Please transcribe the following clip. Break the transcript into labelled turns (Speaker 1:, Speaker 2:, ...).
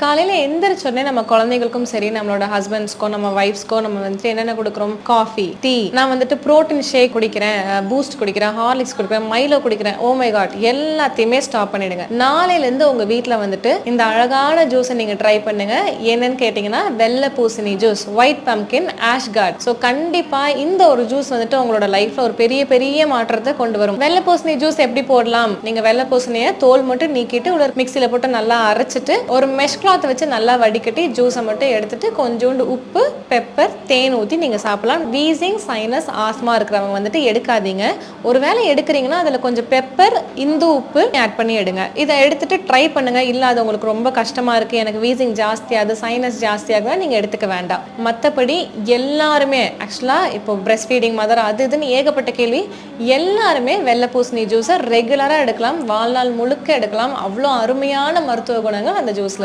Speaker 1: காலையில எந்திரிச்ச உடனே நம்ம குழந்தைகளுக்கும் சரி, நம்மளோட ஹஸ்பண்ட்ஸ்க்கோ, நம்ம வைஃப்ஸ்க்கோ நம்ம வந்துட்டு என்னென்ன கொடுக்குறோம்? Coffee, tea. நான் வந்துட்டு புரோட்டீன் ஷேக் குடிக்கிறேன், பூஸ்ட் குடிக்கிறேன், ஹார்லிக்ஸ் குடிக்கிறேன், மைலோ குடிக்கிறேன். ஓ மை காட், எல்லாத்தையுமே ஸ்டாப் பண்ணிடுங்க. நாளையிலேருந்து உங்க வீட்டில் வந்துட்டு இந்த அழகான ஜூஸை நீங்க ட்ரை பண்ணுங்க. என்னன்னு கேட்டீங்கன்னா வெள்ளை பூசணி ஜூஸ், ஒயிட் பம்கின், ஆஷ்கார்ட். ஸோ கண்டிப்பா இந்த ஒரு ஜூஸ் வந்துட்டு உங்களோட லைஃப்ல ஒரு பெரிய பெரிய மாற்றத்தை கொண்டு வரும். வெள்ளை பூசணி ஜூஸ் எப்படி போடலாம்? நீங்க வெள்ளை பூசணியை தோல் மட்டும் நீக்கிட்டு உள்ள மிக்சியில போட்டு நல்லா அரைச்சிட்டு ஒரு மெஷ் கிளாத் வச்சு நல்லா வடிகட்டி ஜூஸை மட்டும் எடுத்துட்டு கொஞ்சோண்டு உப்பு, பெப்பர், தேன் ஊற்றி நீங்க சாப்பிடலாம். வீசிங், சைனஸ், ஆஸ்மா இருக்கிறவங்க வந்துட்டு எடுக்காதீங்க. ஒருவேளை எடுக்கிறீங்கன்னா அதுல கொஞ்சம் பெப்பர், இந்து உப்பு ஆட் பண்ணி எடுங்க. இதை எடுத்துட்டு ட்ரை பண்ணுங்க. இல்ல அது உங்களுக்கு ரொம்ப கஷ்டமா இருக்கு, எனக்கு வீசிங் ஜாஸ்தியாகுது, சைனஸ் ஜாஸ்தியாகுது, நீங்க எடுத்துக்க வேண்டாம். மற்றபடி எல்லாருமே ஆக்சுவலா இப்போ பிரஸ்ட் ஃபீடிங் மதர் அது இதுன்னு ஏகப்பட்ட கேள்வி. எல்லாருமே வெள்ளை பூசணி ஜூஸை ரெகுலரா எடுக்கலாம், வாழ்நாள் முழுக்க எடுக்கலாம். அவ்வளோ அருமையான மருத்துவ குணங்கள் அந்த ஜூஸ்ல